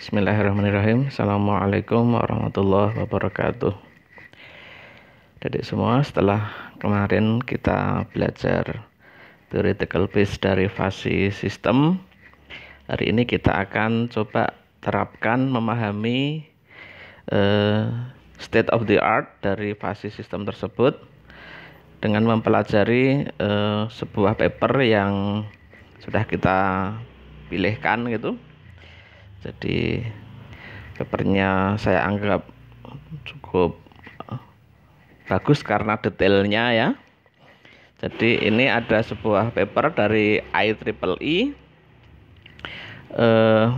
Bismillahirrahmanirrahim. Assalamualaikum warahmatullahi wabarakatuh. Jadi semua, setelah kemarin kita belajar theoretical base dari fuzzy system, hari ini kita akan coba terapkan memahami state of the art dari fuzzy system tersebut dengan mempelajari sebuah paper yang sudah kita pilihkan gitu. Jadi papernya saya anggap cukup bagus karena detailnya ya. Jadi ini ada sebuah paper dari IEEE,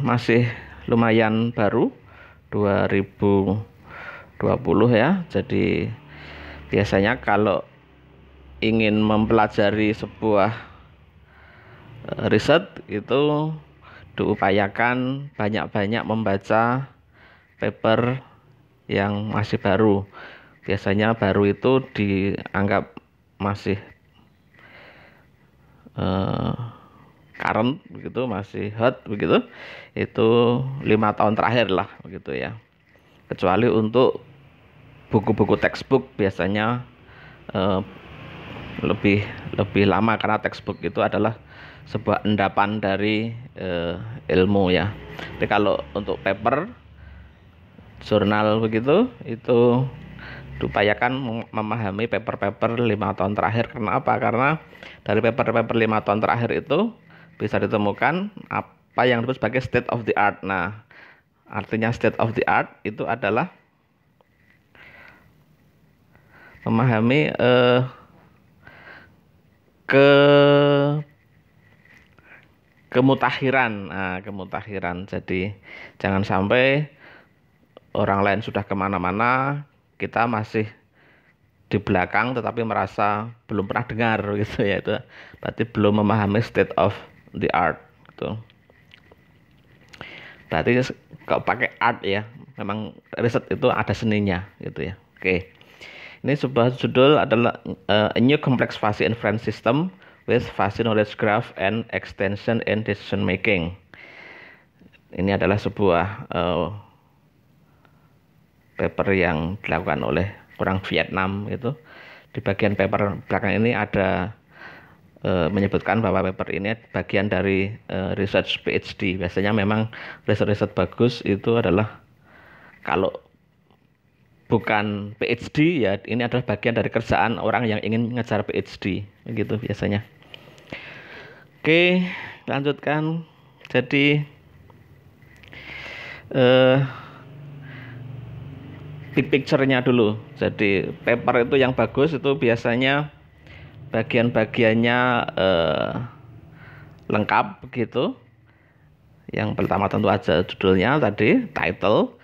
masih lumayan baru, 2020 ya. Jadi biasanya kalau ingin mempelajari sebuah riset itu diupayakan banyak-banyak membaca paper yang masih baru. Biasanya baru itu dianggap masih current begitu, masih hot begitu. Itu 5 tahun terakhir lah begitu ya. Kecuali untuk buku-buku textbook biasanya lebih lama, karena textbook itu adalah sebuah endapan dari ilmu ya. Tapi kalau untuk paper jurnal begitu, itu diupayakan memahami paper-paper 5 tahun terakhir. Kenapa? Karena dari paper-paper 5 tahun terakhir itu bisa ditemukan apa yang disebut sebagai state of the art. Nah, artinya state of the art itu adalah memahami kemutakhiran. Nah, kemutakhiran. Jadi jangan sampai orang lain sudah kemana-mana, kita masih di belakang tetapi merasa belum pernah dengar gitu ya. Itu berarti belum memahami state of the art gitu. Berarti kalau pakai art ya, memang riset itu ada seninya gitu ya. Oke. Ini sebuah judul adalah A New Complex Fuzzy Inference System with Fuzzy Knowledge Graph and Extension in Decision Making. Ini adalah sebuah paper yang dilakukan oleh orang Vietnam itu. Di bagian paper belakang ini ada menyebutkan bahwa paper ini bagian dari research PhD. Biasanya memang riset-riset bagus itu adalah, kalau bukan PhD ya, ini adalah bagian dari kerjaan orang yang ingin mengejar PhD begitu biasanya. Oke, lanjutkan. Jadi big picture-nya dulu. Jadi paper itu yang bagus itu biasanya bagian-bagiannya lengkap begitu. Yang pertama tentu aja judulnya tadi, title.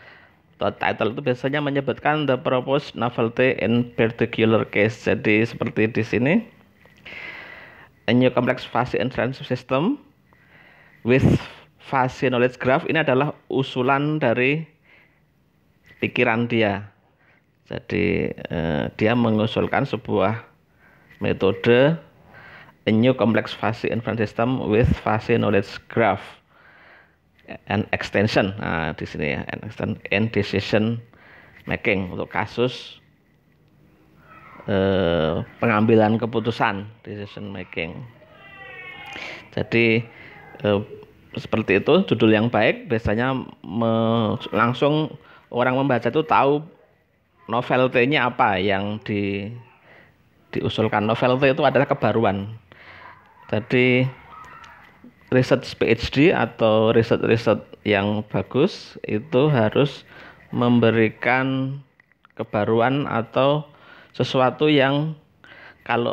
Title itu biasanya menyebutkan the proposed novelty in particular case. Jadi seperti di sini, A New Complex Fuzzy Inference System with Fuzzy Knowledge Graph. Ini adalah usulan dari pikiran dia. Jadi dia mengusulkan sebuah metode A New Complex Fuzzy Inference System with Fuzzy Knowledge Graph and Extension. Nah, di sini ya, and Decision Making, untuk kasus pengambilan keputusan, decision making. Jadi seperti itu judul yang baik. Biasanya langsung orang membaca itu tahu novelty-nya apa yang diusulkan. Novelty itu adalah kebaruan. Jadi research PhD atau riset-riset yang bagus itu harus memberikan kebaruan atau sesuatu yang kalau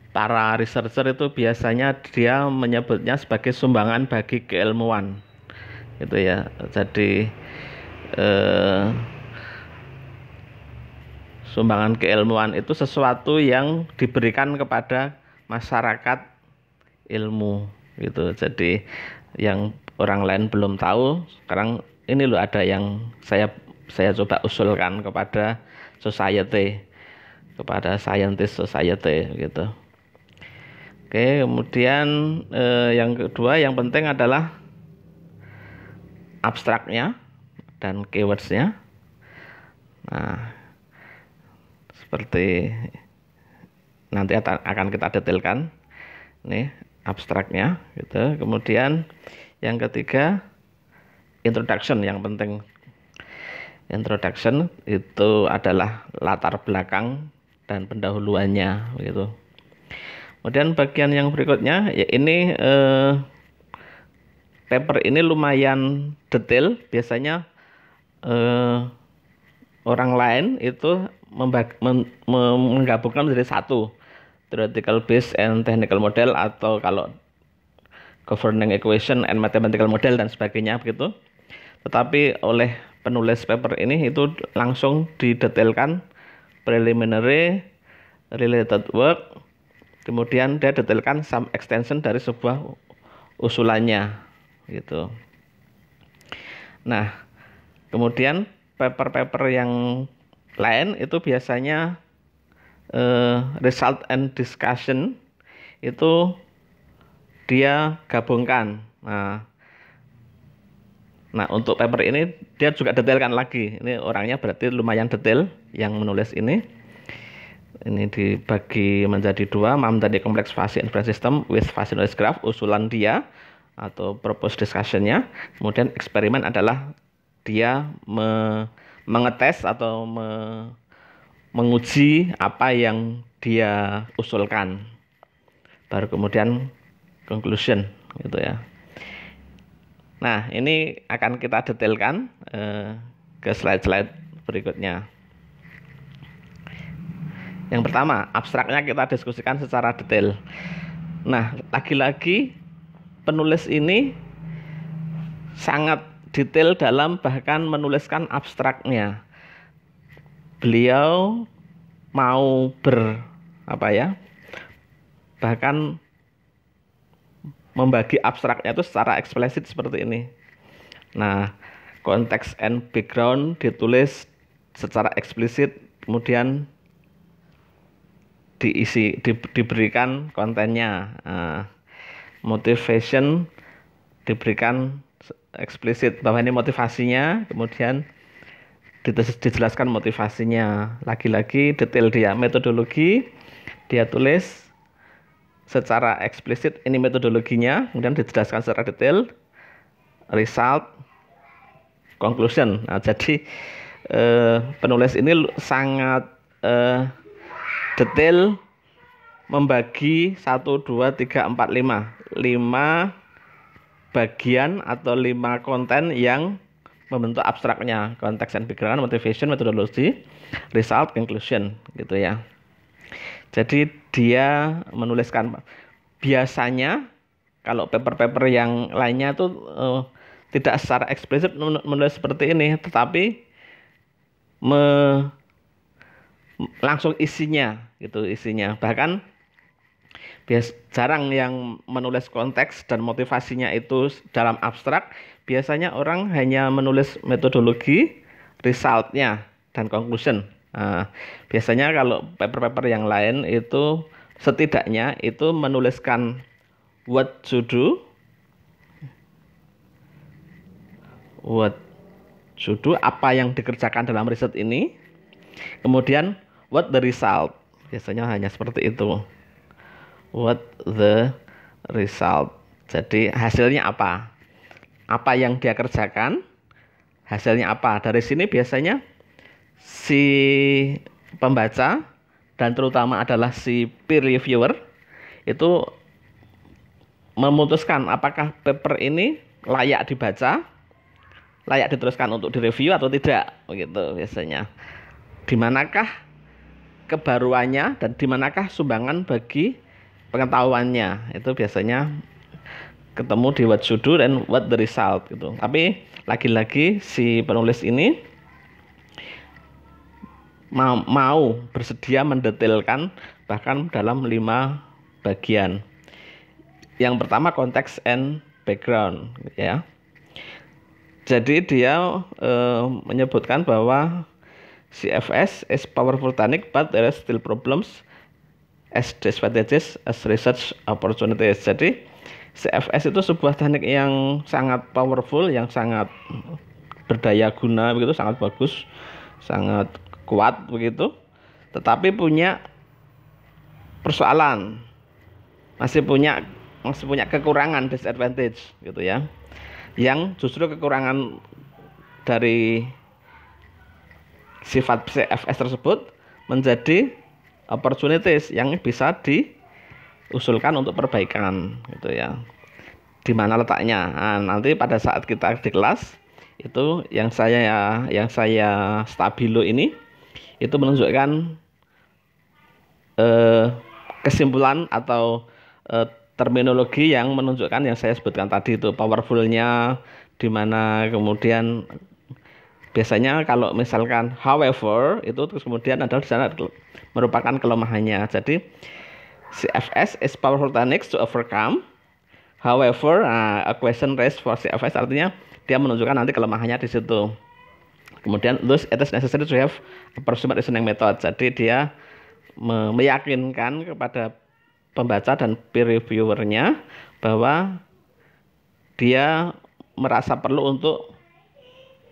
para researcher itu biasanya dia menyebutnya sebagai sumbangan bagi keilmuan gitu ya. Jadi sumbangan keilmuan itu sesuatu yang diberikan kepada masyarakat ilmu gitu. Jadi yang orang lain belum tahu, sekarang ini loh ada yang saya coba usulkan kepada society, kepada scientist society gitu. Oke, kemudian yang kedua yang penting adalah abstraknya dan keywordsnya. Nah, seperti nanti akan kita detailkan. Ini abstraknya gitu. Kemudian yang ketiga, introduction yang penting. Introduction itu adalah latar belakang dan pendahuluannya gitu. Kemudian bagian yang berikutnya ya ini paper ini lumayan detail. Biasanya orang lain itu menggabungkan menjadi satu, theoretical base and technical model, atau kalau governing equation and mathematical model dan sebagainya begitu. Tetapi oleh penulis paper ini itu langsung didetailkan preliminary, related work, kemudian dia detailkan some extension dari sebuah usulannya gitu. Nah, kemudian paper-paper yang lain itu biasanya result and discussion itu dia gabungkan. Nah, untuk paper ini dia juga detailkan lagi. Ini orangnya berarti lumayan detail yang menulis ini. Ini dibagi menjadi dua, Mamdani Complex Fuzzy Inference System with Fuzzy Knowledge Graph, usulan dia atau proposed discussion-nya. Kemudian eksperimen adalah dia mengetes atau menguji apa yang dia usulkan. Baru kemudian conclusion gitu ya. Nah, ini akan kita detailkan ke slide-slide berikutnya. Yang pertama, abstraknya kita diskusikan secara detail. Nah, lagi-lagi penulis ini sangat detail dalam bahkan menuliskan abstraknya. Beliau mau bahkan membagi abstraknya itu secara eksplisit seperti ini. Nah, konteks and background ditulis secara eksplisit, kemudian diberikan kontennya. Motivation diberikan eksplisit bahwa ini motivasinya, kemudian dijelaskan motivasinya. Lagi-lagi detail dia. Metodologi dia tulis secara eksplisit, ini metodologinya, kemudian dijelaskan secara detail. Result, conclusion. Nah, jadi penulis ini sangat detail membagi 1, 2, 3, 4, 5 bagian atau 5 konten yang membentuk abstraknya. Context and background, motivation, methodology, result, conclusion gitu ya. Jadi dia menuliskan, biasanya kalau paper-paper yang lainnya tuh tidak secara eksplisit menulis seperti ini, tetapi langsung isinya gitu, isinya. Bahkan jarang yang menulis konteks dan motivasinya itu dalam abstrak. Biasanya orang hanya menulis metodologi, resultnya, dan conclusion. Biasanya kalau paper-paper yang lain itu setidaknya itu menuliskan what to do, apa yang dikerjakan dalam riset ini, kemudian what the result. Biasanya hanya seperti itu. What the result. Jadi hasilnya apa? Apa yang dia kerjakan, hasilnya apa? Dari sini biasanya si pembaca dan terutama adalah si peer reviewer itu memutuskan apakah paper ini layak dibaca, layak diteruskan untuk direview atau tidak, begitu biasanya. Di manakah kebaruannya dan di manakah sumbangan bagi pengetahuannya, itu biasanya ketemu di what to do dan what the result gitu. Tapi lagi-lagi si penulis ini mau bersedia mendetailkan bahkan dalam 5 bagian. Yang pertama konteks and background ya. Jadi dia menyebutkan bahwa CFS is powerful technique but there are still problems as disadvantages as research opportunities. Jadi CFS itu sebuah teknik yang sangat powerful, yang sangat berdaya guna begitu, sangat bagus, sangat kuat begitu. Tetapi punya persoalan, masih punya kekurangan, disadvantage gitu ya. Yang justru kekurangan dari sifat CFS tersebut menjadi opportunities yang bisa diusulkan untuk perbaikan gitu ya. Di mana letaknya? Nah, nanti pada saat kita di kelas itu yang saya stabilo ini itu menunjukkan kesimpulan atau terminologi yang menunjukkan yang saya sebutkan tadi itu powerfulnya, di mana kemudian biasanya kalau misalkan however itu terus kemudian adalah di sana merupakan kelemahannya. Jadi CFS is powerful techniques to overcome. However, a question raised for CFS artinya dia menunjukkan nanti kelemahannya di situ. Kemudian thus it is necessary to have approximate reasoning method. Jadi dia meyakinkan kepada pembaca dan peer reviewernya bahwa dia merasa perlu untuk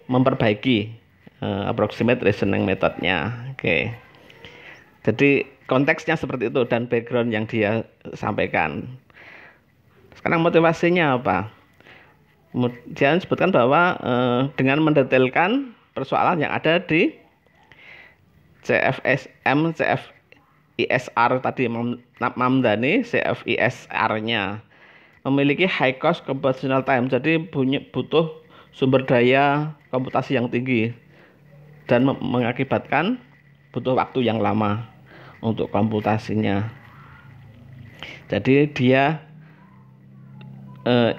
memperbaiki approximate reasoning methodnya. Oke. Jadi konteksnya seperti itu dan background yang dia sampaikan. Sekarang motivasinya apa? Dia sebutkan bahwa dengan mendetailkan persoalan yang ada di CFSM, CFISR tadi Mamdani, CFISR-nya memiliki high cost computational time, jadi butuh sumber daya komputasi yang tinggi dan mengakibatkan butuh waktu yang lama untuk komputasinya. Jadi dia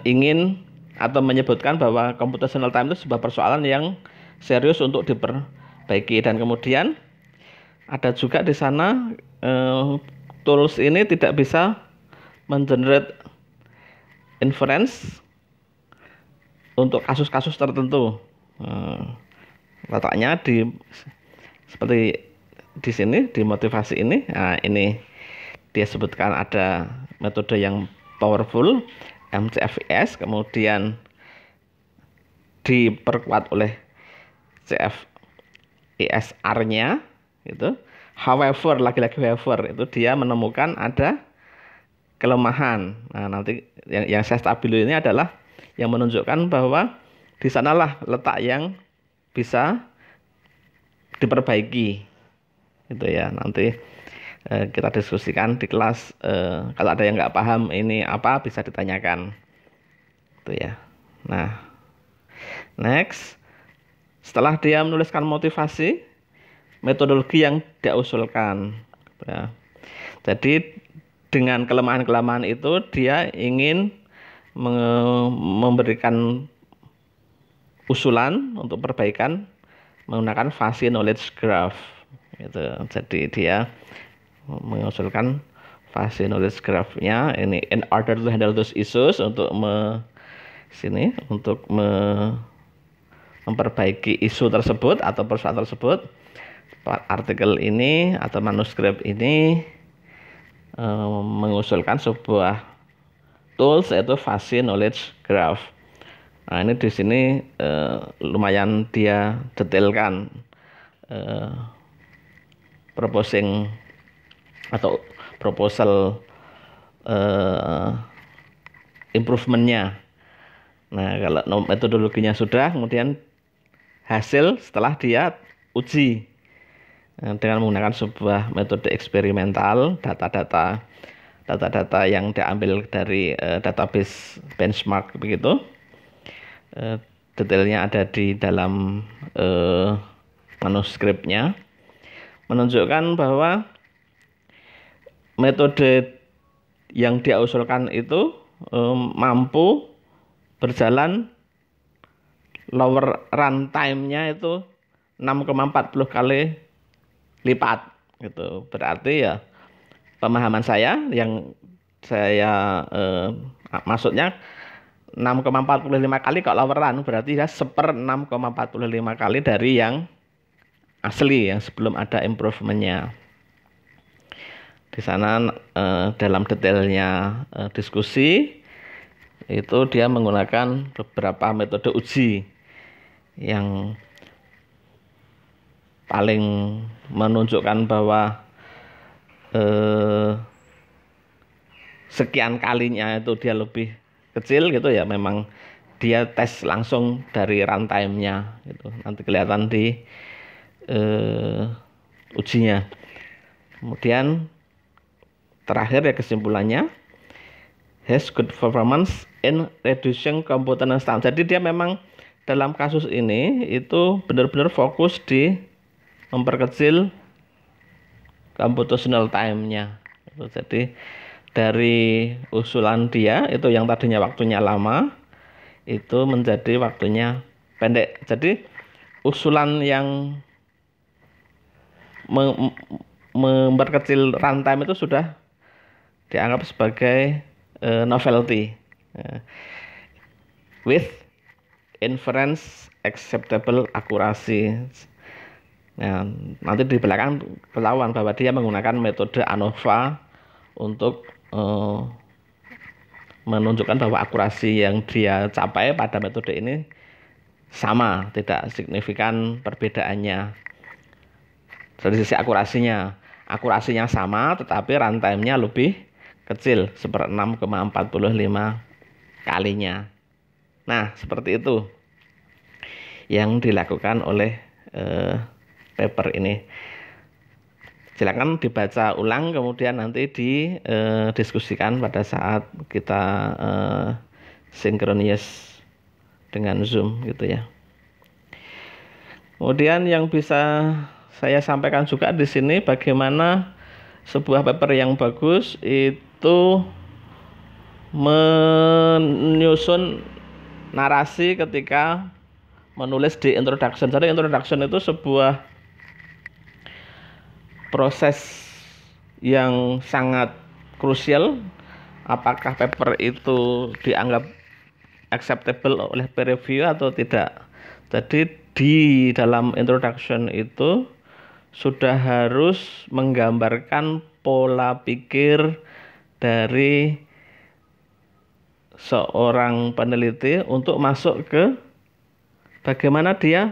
ingin atau menyebutkan bahwa computational time itu sebuah persoalan yang serius untuk diperbaiki, dan kemudian ada juga di sana tools ini tidak bisa mengenerate inference untuk kasus-kasus tertentu. Letaknya di seperti di sini di motivasi ini. Nah, ini dia sebutkan ada metode yang powerful MCFS, kemudian diperkuat oleh CFISR-nya itu. However, lagi-lagi however itu dia menemukan ada kelemahan. Nah, nanti yang saya stabilo ini adalah yang menunjukkan bahwa di sanalah letak yang bisa diperbaiki gitu ya. Nanti kita diskusikan di kelas. Kalau ada yang nggak paham ini apa bisa ditanyakan gitu ya. Nah, next, setelah dia menuliskan motivasi, metodologi yang dia usulkan ya. Jadi dengan kelemahan-kelemahan itu dia ingin memberikan usulan untuk perbaikan menggunakan fuzzy knowledge graph gitu. Jadi dia mengusulkan fuzzy knowledge graph-nya ini in order to handle those issues, untuk memperbaiki isu tersebut atau persoalan tersebut. Artikel ini atau manuskrip ini mengusulkan sebuah tools yaitu fuzzy knowledge graph. Nah, ini di sini lumayan dia detailkan proposing atau proposal improvementnya. Nah, kalau metodologinya sudah, kemudian hasil setelah dia uji dengan menggunakan sebuah metode eksperimental, data-data yang diambil dari database benchmark begitu. Detailnya ada di dalam manuskripnya, menunjukkan bahwa metode yang dia usulkan itu mampu berjalan lower runtime-nya itu 6,40 kali lipat gitu. Berarti ya pemahaman saya yang saya maksudnya 6,45 kali kalau lower run berarti ya 1/6,45 kali dari yang asli yang sebelum ada improvementnya. Di sana dalam detailnya diskusi itu dia menggunakan beberapa metode uji yang paling menunjukkan bahwa sekian kalinya itu dia lebih kecil gitu ya, memang dia tes langsung dari runtime-nya gitu. Nanti kelihatan di ujinya. Kemudian terakhir ya kesimpulannya, has good performance in reducing computational time. Jadi dia memang dalam kasus ini itu benar-benar fokus di memperkecil computational time-nya. Jadi dari usulan dia itu yang tadinya waktunya lama itu menjadi waktunya pendek. Jadi usulan yang memperkecil runtime itu sudah dianggap sebagai novelty with inference acceptable accuracy. Nah, nanti di belakang ketahuan bahwa dia menggunakan metode ANOVA untuk menunjukkan bahwa akurasi yang dia capai pada metode ini sama, tidak signifikan perbedaannya. Dari sisi akurasinya sama, tetapi runtime-nya lebih kecil, 1/6,45 kalinya. Nah, seperti itu yang dilakukan oleh paper ini. Silakan dibaca ulang, kemudian nanti didiskusikan pada saat kita sinkronis dengan Zoom gitu ya. Kemudian yang bisa saya sampaikan juga di sini bagaimana sebuah paper yang bagus itu menyusun narasi ketika menulis di introduction. Jadi introduction itu sebuah proses yang sangat krusial. Apakah paper itu dianggap acceptable oleh peer review atau tidak. Jadi di dalam introduction itu sudah harus menggambarkan pola pikir dari seorang peneliti untuk masuk ke bagaimana dia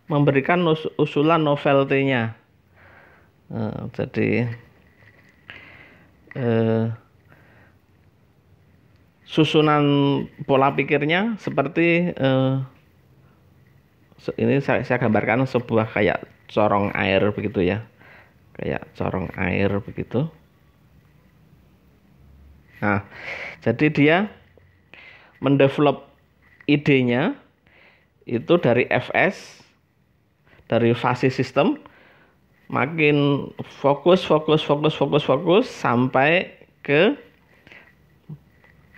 memberikan usulan novelty-nya. Jadi susunan pola pikirnya seperti ini saya gambarkan sebuah kayak corong air begitu ya, kayak corong air begitu. Nah, jadi dia mendevelop idenya itu dari FS, dari fuzzy system, makin fokus sampai ke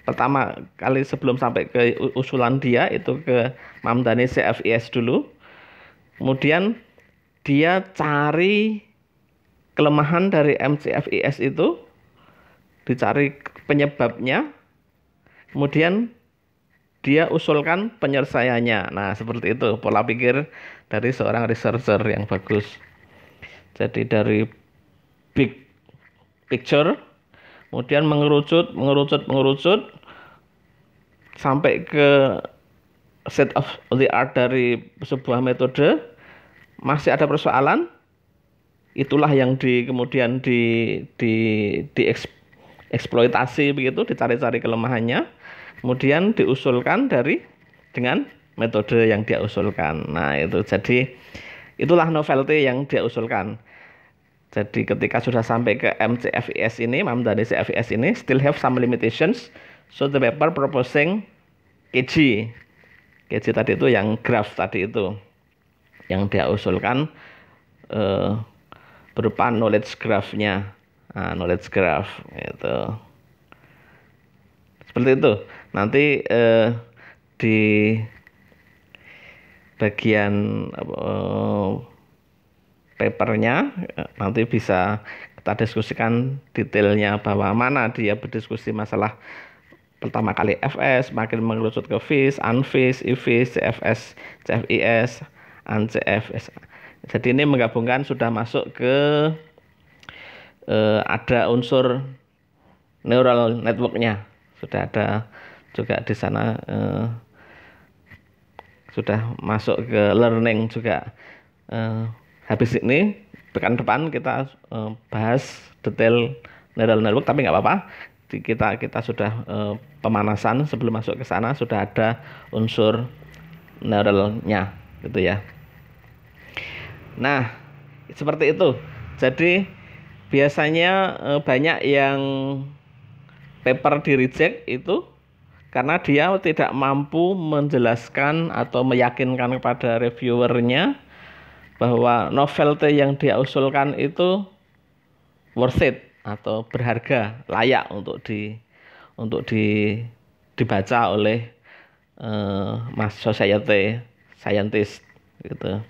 pertama kali sebelum sampai ke usulan dia itu ke Mamdani CFIS dulu. Kemudian dia cari kelemahan dari MCFIS itu, dicari penyebabnya, kemudian dia usulkan penyelesaiannya. Nah, seperti itu pola pikir dari seorang researcher yang bagus. Jadi dari big picture, kemudian mengerucut sampai ke set of the art dari sebuah metode. Masih ada persoalan, itulah yang kemudian dieksploitasi begitu, dicari-cari kelemahannya, kemudian diusulkan dengan metode yang dia usulkan. Nah, itu jadi itulah novelty yang dia usulkan. Jadi ketika sudah sampai ke MCFIS ini, Mamdani CFIS ini still have some limitations, so the paper proposing KG tadi itu yang graph tadi itu yang dia usulkan berupa knowledge graph-nya. Nah, knowledge graph itu seperti itu. Nanti di bagian papernya nanti bisa kita diskusikan detailnya, bahwa mana dia berdiskusi masalah pertama kali FS, makin mengerucut ke FIS, UNFIS, IFIS, CFS, CFIS, UNCFS. Jadi ini menggabungkan, sudah masuk ke ada unsur neural network-nya, sudah ada juga di sana sudah masuk ke learning juga. Habis ini pekan depan kita bahas detail neural network, tapi nggak apa-apa. Kita sudah pemanasan sebelum masuk ke sana, sudah ada unsur neuralnya gitu ya. Nah, seperti itu. Jadi biasanya banyak yang paper di reject itu karena dia tidak mampu menjelaskan atau meyakinkan kepada reviewernya bahwa novelty yang dia usulkan itu worth it atau berharga, layak untuk dibaca oleh mass society scientist gitu.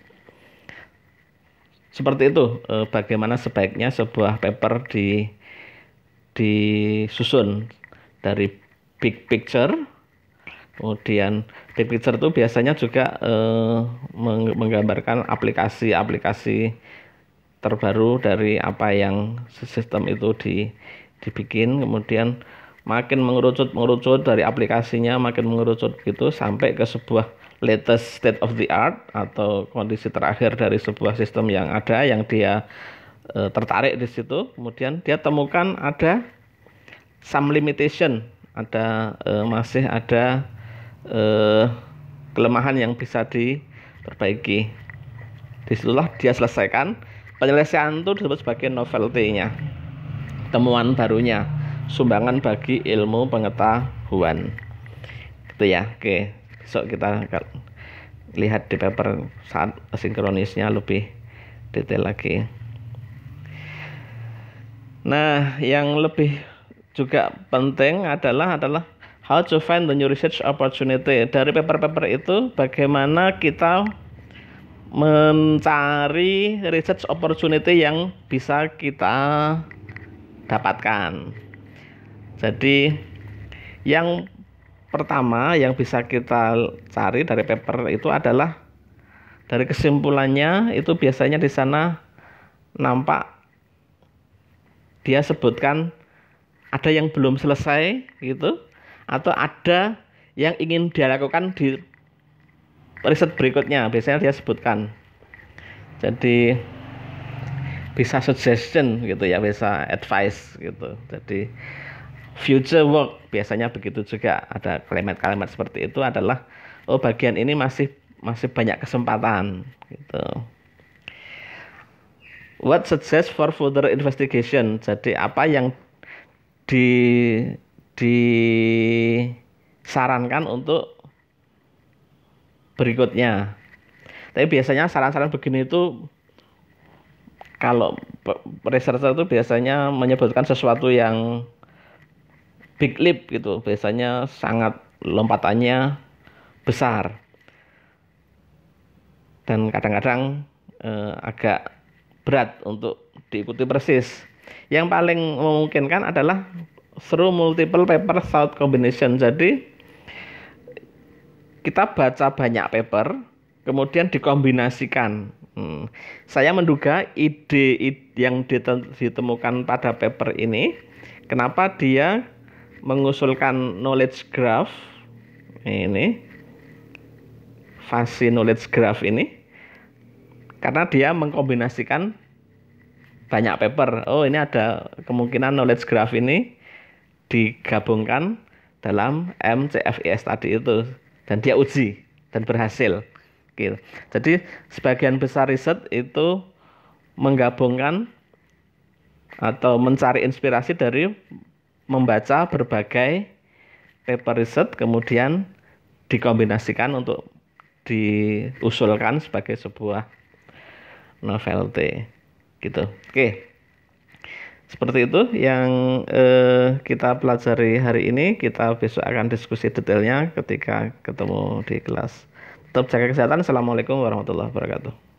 Seperti itu bagaimana sebaiknya sebuah paper disusun dari big picture. Kemudian big picture itu biasanya juga menggambarkan aplikasi-aplikasi terbaru dari apa yang sistem itu dibikin. Kemudian makin mengerucut dari aplikasinya, makin mengerucut gitu sampai ke sebuah latest state of the art atau kondisi terakhir dari sebuah sistem yang ada, yang dia tertarik di situ. Kemudian dia temukan ada some limitation, masih ada kelemahan yang bisa diperbaiki. Disitulah dia selesaikan. Penyelesaian itu disebut sebagai novelty-nya, temuan barunya, sumbangan bagi ilmu pengetahuan. Gitu ya. Oke, besok kita lihat di paper saat sinkronisnya lebih detail lagi. Nah, yang lebih juga penting adalah how to find the new research opportunity. Dari paper-paper itu bagaimana kita mencari research opportunity yang bisa kita dapatkan. Jadi yang pertama yang bisa kita cari dari paper itu adalah dari kesimpulannya itu biasanya di sana nampak dia sebutkan ada yang belum selesai gitu, atau ada yang ingin dia lakukan di riset berikutnya, biasanya dia sebutkan. Jadi bisa suggestion gitu ya, bisa advice gitu. Jadi future work biasanya begitu juga, ada kalimat-kalimat seperti itu adalah bagian ini masih banyak kesempatan gitu. What suggest for further investigation? Jadi apa yang disarankan untuk berikutnya. Tapi biasanya saran-saran begini itu kalau researcher itu biasanya menyebutkan sesuatu yang big leap gitu, biasanya sangat lompatannya besar dan kadang-kadang agak berat untuk diikuti persis. Yang paling memungkinkan adalah through multiple paper thought combination. Jadi kita baca banyak paper, kemudian dikombinasikan. Saya menduga ide yang ditemukan pada paper ini, kenapa dia mengusulkan knowledge graph ini, fuzzy knowledge graph ini, karena dia mengkombinasikan banyak paper. Ini ada kemungkinan knowledge graph ini digabungkan dalam MCFES tadi itu, dan dia uji dan berhasil gitu. Jadi sebagian besar riset itu menggabungkan atau mencari inspirasi dari membaca berbagai paper riset, kemudian dikombinasikan untuk diusulkan sebagai sebuah novelty gitu. Oke. Seperti itu yang kita pelajari hari ini. Kita besok akan diskusi detailnya ketika ketemu di kelas. Tetap jaga kesehatan. Assalamualaikum warahmatullahi wabarakatuh.